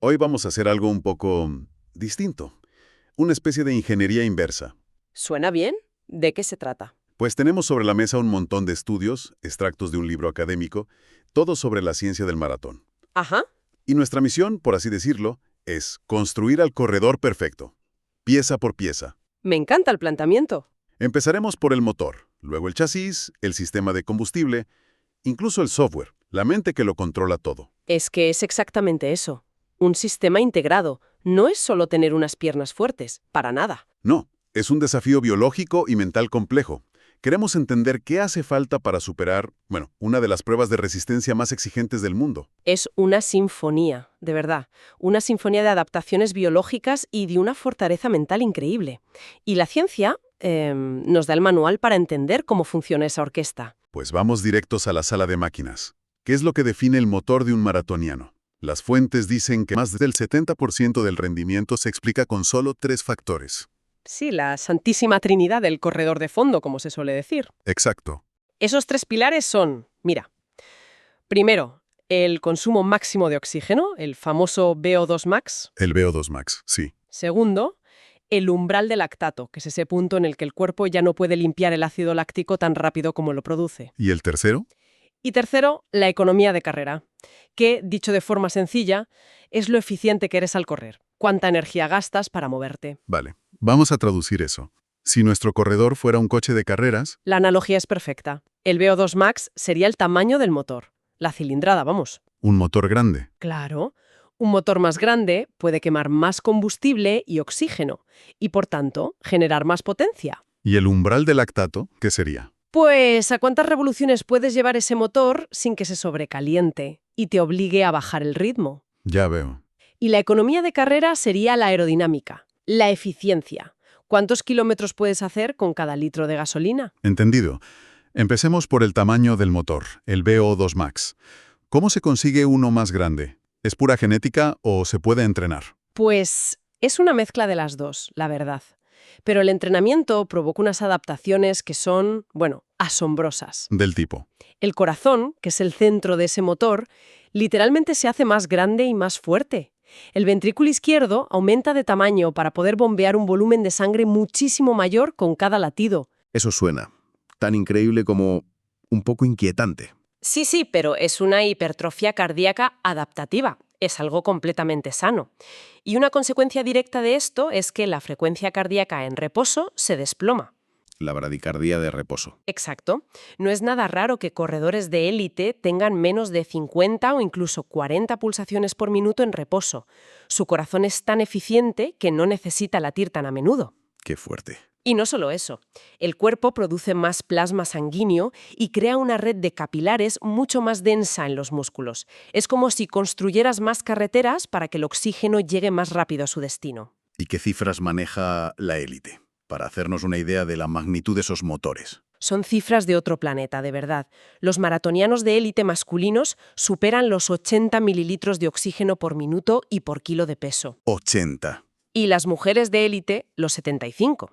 Hoy vamos a hacer algo un poco distinto, una especie de ingeniería inversa. ¿Suena bien? ¿De qué se trata? Pues tenemos sobre la mesa un montón de estudios, extractos de un libro académico, todo sobre la ciencia del maratón. Ajá. Y nuestra misión, por así decirlo, es construir al corredor perfecto, pieza por pieza. Me encanta el planteamiento. Empezaremos por el motor, luego el chasis, el sistema de combustible, incluso el software, la mente que lo controla todo. Es que es exactamente eso. Un sistema integrado. No es solo tener unas piernas fuertes, para nada. No, es un desafío biológico y mental complejo. Queremos entender qué hace falta para superar, una de las pruebas de resistencia más exigentes del mundo. Es una sinfonía, de verdad. Una sinfonía de adaptaciones biológicas y de una fortaleza mental increíble. Y la ciencia nos da el manual para entender cómo funciona esa orquesta. Pues vamos directos a la sala de máquinas. ¿Qué es lo que define el motor de un maratoniano? Las fuentes dicen que más del 70% del rendimiento se explica con solo 3 factores. Sí, la santísima trinidad del corredor de fondo, como se suele decir. Exacto. Esos 3 pilares son, mira, primero, el consumo máximo de oxígeno, el famoso VO2 max. El VO2 max, sí. Segundo, el umbral de lactato, que es ese punto en el que el cuerpo ya no puede limpiar el ácido láctico tan rápido como lo produce. ¿Y el tercero? Y tercero, la economía de carrera, que, dicho de forma sencilla, es lo eficiente que eres al correr, cuánta energía gastas para moverte. Vale, vamos a traducir eso. Si nuestro corredor fuera un coche de carreras, La analogía es perfecta. El VO2 max sería el tamaño del motor, la cilindrada, vamos. un motor grande. Claro, un motor más grande puede quemar más combustible y oxígeno, y por tanto, generar más potencia. ¿Y el umbral de lactato, qué sería? Pues, ¿a cuántas revoluciones puedes llevar ese motor sin que se sobrecaliente y te obligue a bajar el ritmo? Ya veo. Y la economía de carrera sería la aerodinámica, la eficiencia. ¿Cuántos kilómetros puedes hacer con cada litro de gasolina? Entendido. Empecemos por el tamaño del motor, el VO2 max. ¿Cómo se consigue uno más grande? ¿Es pura genética o se puede entrenar? Pues es una mezcla de las dos, la verdad. Pero el entrenamiento provoca unas adaptaciones que son, asombrosas. Del tipo. El corazón, que es el centro de ese motor, literalmente se hace más grande y más fuerte. El ventrículo izquierdo aumenta de tamaño para poder bombear un volumen de sangre muchísimo mayor con cada latido. Eso suena tan increíble como un poco inquietante. Sí, pero es una hipertrofia cardíaca adaptativa. Es algo completamente sano. Y una consecuencia directa de esto es que la frecuencia cardíaca en reposo se desploma. La bradicardia de reposo. Exacto. No es nada raro que corredores de élite tengan menos de 50 o incluso 40 pulsaciones por minuto en reposo. Su corazón es tan eficiente que no necesita latir tan a menudo. Qué fuerte. Y no solo eso, el cuerpo produce más plasma sanguíneo y crea una red de capilares mucho más densa en los músculos. Es como si construyeras más carreteras para que el oxígeno llegue más rápido a su destino. ¿Y qué cifras maneja la élite? Para hacernos una idea de la magnitud de esos motores. Son cifras de otro planeta, de verdad. Los maratonianos de élite masculinos superan los 80 mililitros de oxígeno por minuto y por kilo de peso. 80. Y las mujeres de élite, los 75.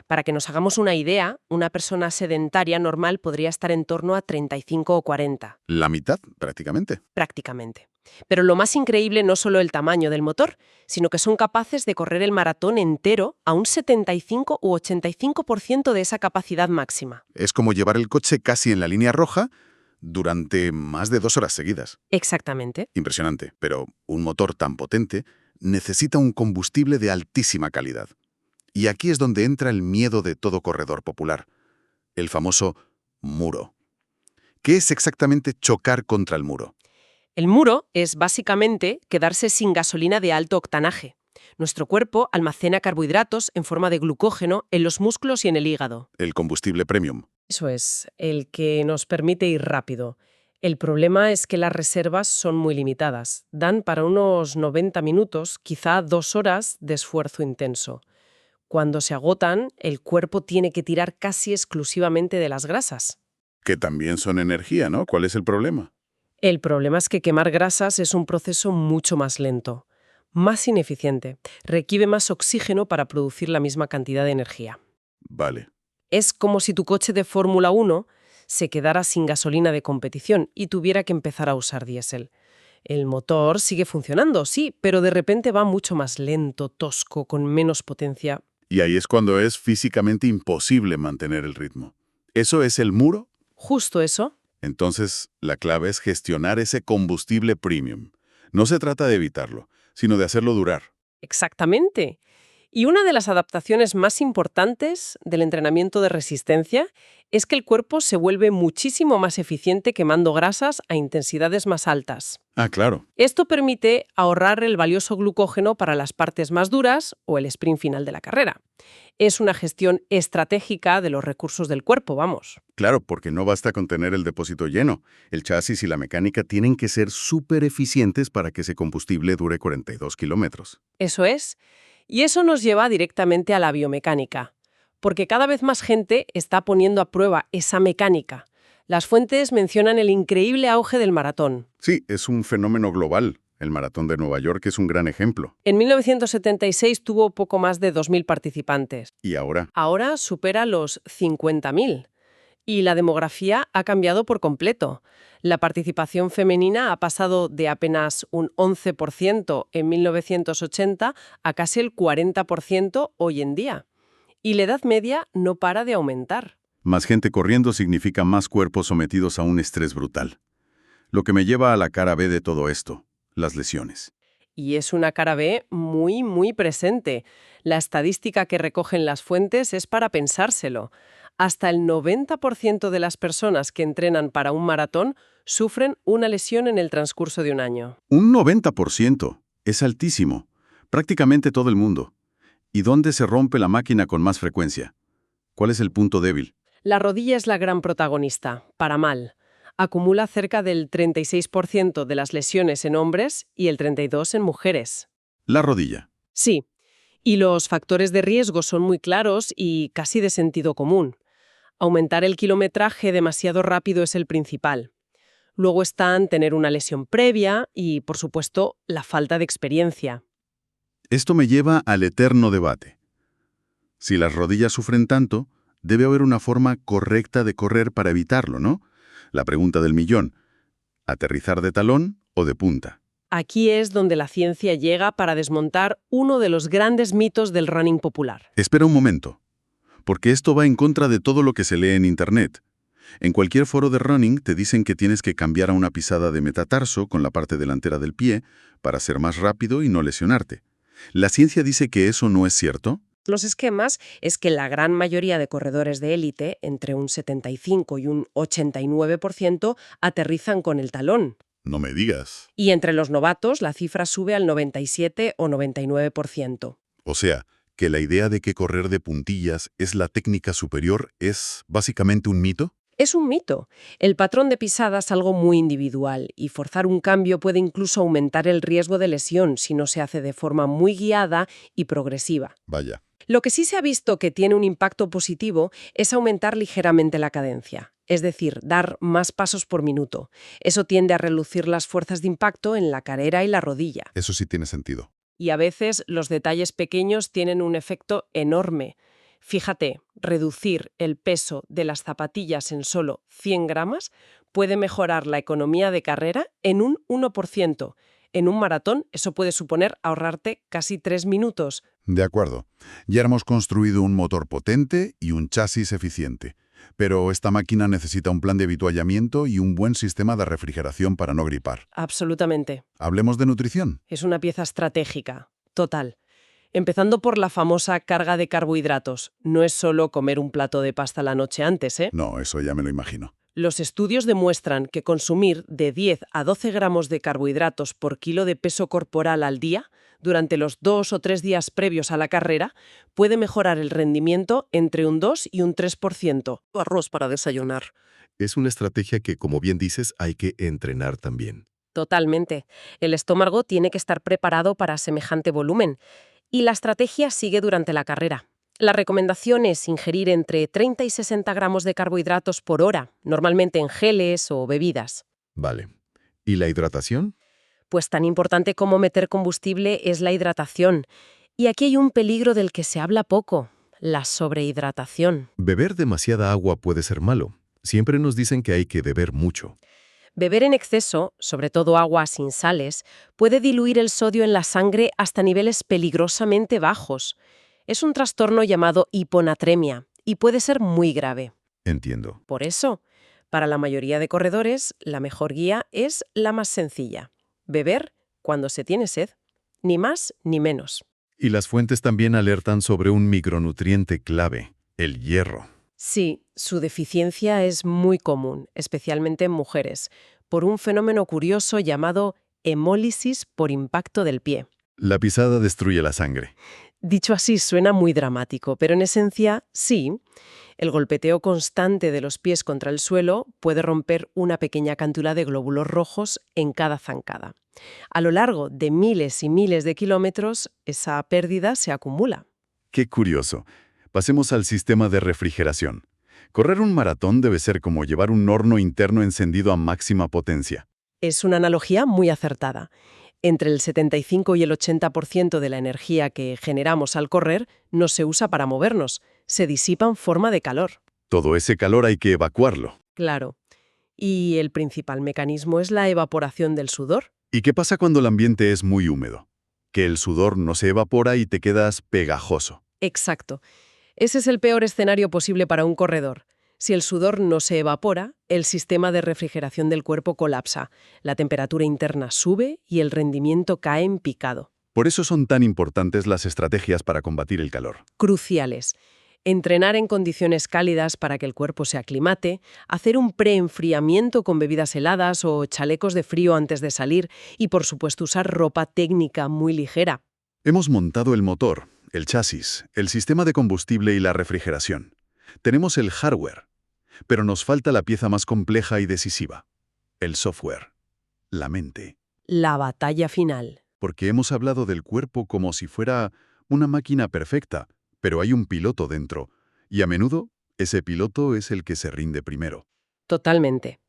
Para que nos hagamos una idea, una persona sedentaria normal podría estar en torno a 35 o 40. La mitad, prácticamente. Prácticamente. Pero lo más increíble no solo el tamaño del motor, sino que son capaces de correr el maratón entero a un 75 u 85% de esa capacidad máxima. Es como llevar el coche casi en la línea roja durante más de 2 horas seguidas. Exactamente. Impresionante, pero un motor tan potente necesita un combustible de altísima calidad. Y aquí es donde entra el miedo de todo corredor popular, el famoso muro. ¿Qué es exactamente chocar contra el muro? El muro es básicamente quedarse sin gasolina de alto octanaje. Nuestro cuerpo almacena carbohidratos en forma de glucógeno en los músculos y en el hígado. El combustible premium. Eso es, el que nos permite ir rápido. El problema es que las reservas son muy limitadas. Dan para unos 90 minutos, quizá 2 horas de esfuerzo intenso. Cuando se agotan, el cuerpo tiene que tirar casi exclusivamente de las grasas. Que también son energía, ¿no? ¿Cuál es el problema? El problema es que quemar grasas es un proceso mucho más lento, más ineficiente, requiere más oxígeno para producir la misma cantidad de energía. Vale. Es como si tu coche de Fórmula 1 se quedara sin gasolina de competición y tuviera que empezar a usar diésel. El motor sigue funcionando, sí, pero de repente va mucho más lento, tosco, con menos potencia. Y ahí es cuando es físicamente imposible mantener el ritmo. ¿Eso es el muro? Justo eso. Entonces, la clave es gestionar ese combustible premium. No se trata de evitarlo, sino de hacerlo durar. Exactamente. Y una de las adaptaciones más importantes del entrenamiento de resistencia es que el cuerpo se vuelve muchísimo más eficiente quemando grasas a intensidades más altas. Ah, claro. Esto permite ahorrar el valioso glucógeno para las partes más duras o el sprint final de la carrera. Es una gestión estratégica de los recursos del cuerpo, vamos. Claro, porque no basta con tener el depósito lleno. El chasis y la mecánica tienen que ser súper eficientes para que ese combustible dure 42 kilómetros. Eso es. Y eso nos lleva directamente a la biomecánica, porque cada vez más gente está poniendo a prueba esa mecánica. Las fuentes mencionan el increíble auge del maratón. Sí, es un fenómeno global. El Maratón de Nueva York es un gran ejemplo. En 1976 tuvo poco más de 2.000 participantes. ¿Y ahora? Ahora supera los 50.000. Y la demografía ha cambiado por completo. La participación femenina ha pasado de apenas un 11% en 1980 a casi el 40% hoy en día. Y la edad media no para de aumentar. Más gente corriendo significa más cuerpos sometidos a un estrés brutal. Lo que me lleva a la cara B de todo esto, las lesiones. Y es una cara B muy, muy presente. La estadística que recogen las fuentes es para pensárselo. Hasta el 90% de las personas que entrenan para un maratón sufren una lesión en el transcurso de un año. Un 90%. Es altísimo. Prácticamente todo el mundo. ¿Y dónde se rompe la máquina con más frecuencia? ¿Cuál es el punto débil? La rodilla es la gran protagonista, para mal. Acumula cerca del 36% de las lesiones en hombres y el 32% en mujeres. La rodilla. Sí, y los factores de riesgo son muy claros y casi de sentido común. Aumentar el kilometraje demasiado rápido es el principal. Luego están tener una lesión previa y, por supuesto, la falta de experiencia. Esto me lleva al eterno debate. Si las rodillas sufren tanto, debe haber una forma correcta de correr para evitarlo, ¿no? La pregunta del millón. ¿Aterrizar de talón o de punta? Aquí es donde la ciencia llega para desmontar uno de los grandes mitos del running popular. Espera un momento, porque esto va en contra de todo lo que se lee en Internet. En cualquier foro de running te dicen que tienes que cambiar a una pisada de metatarso con la parte delantera del pie para ser más rápido y no lesionarte. ¿La ciencia dice que eso no es cierto? Los esquemas es que la gran mayoría de corredores de élite, entre un 75 y un 89%, aterrizan con el talón. No me digas. Y entre los novatos la cifra sube al 97 o 99%. O sea, que la idea de que correr de puntillas es la técnica superior es básicamente un mito. Es un mito. El patrón de pisada es algo muy individual y forzar un cambio puede incluso aumentar el riesgo de lesión si no se hace de forma muy guiada y progresiva. Vaya. Lo que sí se ha visto que tiene un impacto positivo es aumentar ligeramente la cadencia, es decir, dar más pasos por minuto. Eso tiende a reducir las fuerzas de impacto en la cadera y la rodilla. Eso sí tiene sentido. Y a veces los detalles pequeños tienen un efecto enorme. Fíjate, reducir el peso de las zapatillas en solo 100 gramos puede mejorar la economía de carrera en un 1%. En un maratón eso puede suponer ahorrarte casi 3 minutos. De acuerdo. Ya hemos construido un motor potente y un chasis eficiente. Pero esta máquina necesita un plan de avituallamiento y un buen sistema de refrigeración para no gripar. Absolutamente. Hablemos de nutrición. Es una pieza estratégica, total. Empezando por la famosa carga de carbohidratos. No es solo comer un plato de pasta la noche antes, ¿eh? No, eso ya me lo imagino. Los estudios demuestran que consumir de 10 a 12 gramos de carbohidratos por kilo de peso corporal al día durante los 2 o 3 días previos a la carrera puede mejorar el rendimiento entre un 2 y un 3%. Arroz para desayunar. Es una estrategia que, como bien dices, hay que entrenar también. Totalmente. El estómago tiene que estar preparado para semejante volumen. Y la estrategia sigue durante la carrera. La recomendación es ingerir entre 30 y 60 gramos de carbohidratos por hora, normalmente en geles o bebidas. Vale. ¿Y la hidratación? Pues tan importante como meter combustible es la hidratación. Y aquí hay un peligro del que se habla poco, la sobrehidratación. Beber demasiada agua puede ser malo. Siempre nos dicen que hay que beber mucho. Beber en exceso, sobre todo agua sin sales, puede diluir el sodio en la sangre hasta niveles peligrosamente bajos. Es un trastorno llamado hiponatremia y puede ser muy grave. Entiendo. Por eso, para la mayoría de corredores, la mejor guía es la más sencilla: beber cuando se tiene sed, ni más ni menos. Y las fuentes también alertan sobre un micronutriente clave, el hierro. Sí, su deficiencia es muy común, especialmente en mujeres, por un fenómeno curioso llamado hemólisis por impacto del pie. La pisada destruye la sangre. Dicho así suena muy dramático, pero en esencia sí. El golpeteo constante de los pies contra el suelo puede romper una pequeña cántula de glóbulos rojos en cada zancada. A lo largo de miles y miles de kilómetros, esa pérdida se acumula. Qué curioso. Pasemos al sistema de refrigeración. Correr un maratón debe ser como llevar un horno interno encendido a máxima potencia. Es una analogía muy acertada. Entre el 75 y el 80% de la energía que generamos al correr no se usa para movernos, se disipa en forma de calor. Todo ese calor hay que evacuarlo. Claro. Y el principal mecanismo es la evaporación del sudor. ¿Y qué pasa cuando el ambiente es muy húmedo? Que el sudor no se evapora y te quedas pegajoso. Exacto. Ese es el peor escenario posible para un corredor. Si el sudor no se evapora, el sistema de refrigeración del cuerpo colapsa, la temperatura interna sube y el rendimiento cae en picado. Por eso son tan importantes las estrategias para combatir el calor. Cruciales. Entrenar en condiciones cálidas para que el cuerpo se aclimate, hacer un preenfriamiento con bebidas heladas o chalecos de frío antes de salir y, por supuesto, usar ropa técnica muy ligera. Hemos montado el motor, el chasis, el sistema de combustible y la refrigeración. Tenemos el hardware, pero nos falta la pieza más compleja y decisiva, el software, la mente. La batalla final. Porque hemos hablado del cuerpo como si fuera una máquina perfecta, pero hay un piloto dentro, y a menudo ese piloto es el que se rinde primero. Totalmente.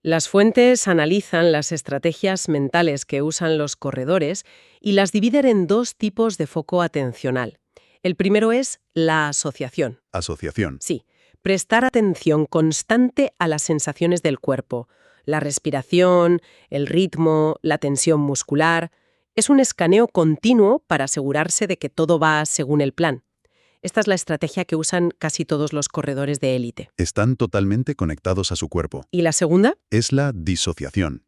Las fuentes analizan las estrategias mentales que usan los corredores y las dividen en dos tipos de foco atencional. El primero es la asociación. Asociación. Sí, prestar atención constante a las sensaciones del cuerpo, la respiración, el ritmo, la tensión muscular. Es un escaneo continuo para asegurarse de que todo va según el plan. Esta es la estrategia que usan casi todos los corredores de élite. Están totalmente conectados a su cuerpo. ¿Y la segunda? Es la disociación.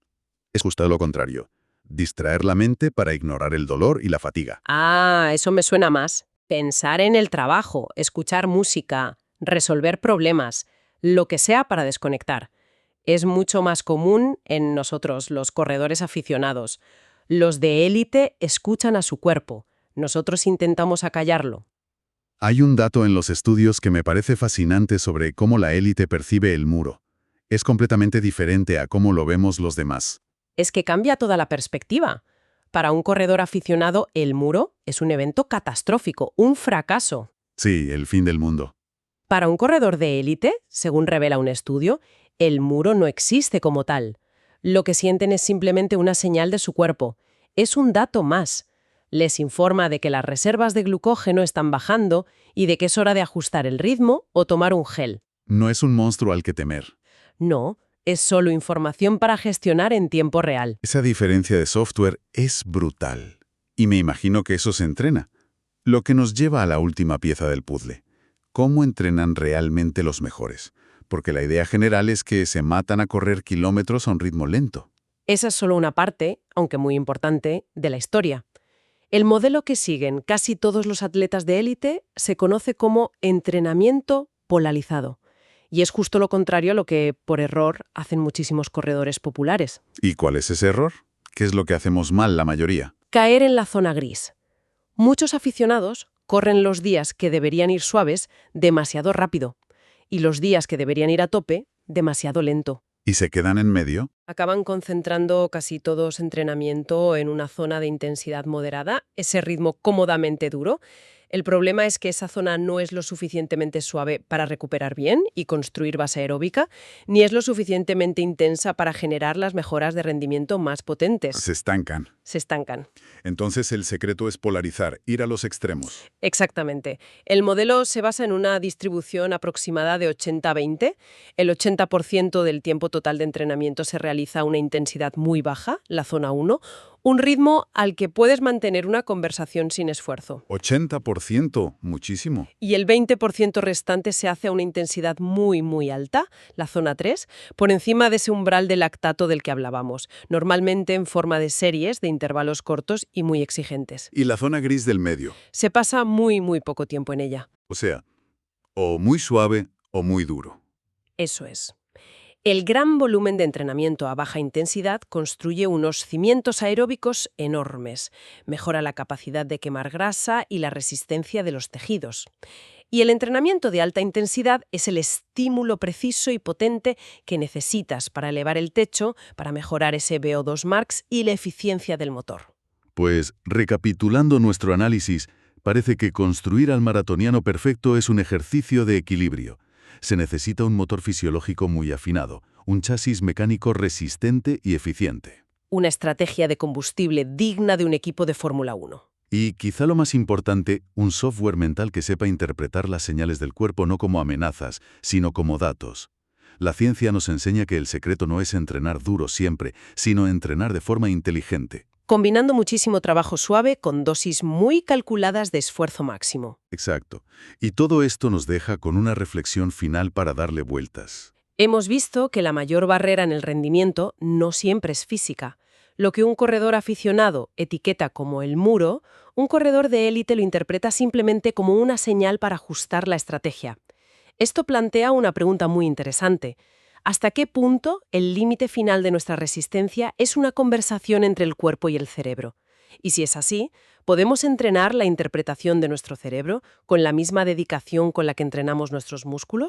Es justo lo contrario. Distraer la mente para ignorar el dolor y la fatiga. Ah, eso me suena más. Pensar en el trabajo, escuchar música, resolver problemas, lo que sea para desconectar. Es mucho más común en nosotros, los corredores aficionados. Los de élite escuchan a su cuerpo. Nosotros intentamos acallarlo. Hay un dato en los estudios que me parece fascinante sobre cómo la élite percibe el muro. Es completamente diferente a cómo lo vemos los demás. Es que cambia toda la perspectiva. Para un corredor aficionado, el muro es un evento catastrófico, un fracaso. Sí, el fin del mundo. Para un corredor de élite, según revela un estudio, el muro no existe como tal. Lo que sienten es simplemente una señal de su cuerpo. Es un dato más. Les informa de que las reservas de glucógeno están bajando y de que es hora de ajustar el ritmo o tomar un gel. No es un monstruo al que temer. No, es solo información para gestionar en tiempo real. Esa diferencia de software es brutal. Y me imagino que eso se entrena. Lo que nos lleva a la última pieza del puzzle. ¿Cómo entrenan realmente los mejores? Porque la idea general es que se matan a correr kilómetros a un ritmo lento. Esa es solo una parte, aunque muy importante, de la historia. El modelo que siguen casi todos los atletas de élite se conoce como entrenamiento polarizado. Y es justo lo contrario a lo que, por error, hacen muchísimos corredores populares. ¿Y cuál es ese error? ¿Qué es lo que hacemos mal la mayoría? Caer en la zona gris. Muchos aficionados corren los días que deberían ir suaves demasiado rápido y los días que deberían ir a tope demasiado lento. ¿Y se quedan en medio? Acaban concentrando casi todo su entrenamiento en una zona de intensidad moderada, ese ritmo cómodamente duro, El problema es que esa zona no es lo suficientemente suave para recuperar bien y construir base aeróbica, ni es lo suficientemente intensa para generar las mejoras de rendimiento más potentes. Se estancan. Se estancan. Entonces el secreto es polarizar, ir a los extremos. Exactamente. El modelo se basa en una distribución aproximada de 80-20. El 80% del tiempo total de entrenamiento se realiza a una intensidad muy baja, la zona 1, un ritmo al que puedes mantener una conversación sin esfuerzo. 80%, muchísimo. Y el 20% restante se hace a una intensidad muy, muy alta, la zona 3, por encima de ese umbral de lactato del que hablábamos, normalmente en forma de series de intervalos cortos y muy exigentes. Y la zona gris del medio. Se pasa muy, muy poco tiempo en ella. O sea, o muy suave o muy duro. Eso es. El gran volumen de entrenamiento a baja intensidad construye unos cimientos aeróbicos enormes, mejora la capacidad de quemar grasa y la resistencia de los tejidos. Y el entrenamiento de alta intensidad es el estímulo preciso y potente que necesitas para elevar el techo, para mejorar ese VO2 max y la eficiencia del motor. Pues, recapitulando nuestro análisis, parece que construir al maratoniano perfecto es un ejercicio de equilibrio. Se necesita un motor fisiológico muy afinado, un chasis mecánico resistente y eficiente. Una estrategia de combustible digna de un equipo de Fórmula 1. Y, quizá lo más importante, un software mental que sepa interpretar las señales del cuerpo no como amenazas, sino como datos. La ciencia nos enseña que el secreto no es entrenar duro siempre, sino entrenar de forma inteligente. Combinando muchísimo trabajo suave con dosis muy calculadas de esfuerzo máximo. Exacto. Y todo esto nos deja con una reflexión final para darle vueltas. Hemos visto que la mayor barrera en el rendimiento no siempre es física. Lo que un corredor aficionado etiqueta como el muro, un corredor de élite lo interpreta simplemente como una señal para ajustar la estrategia. Esto plantea una pregunta muy interesante. ¿Hasta qué punto el límite final de nuestra resistencia es una conversación entre el cuerpo y el cerebro? Y si es así, ¿podemos entrenar la interpretación de nuestro cerebro con la misma dedicación con la que entrenamos nuestros músculos?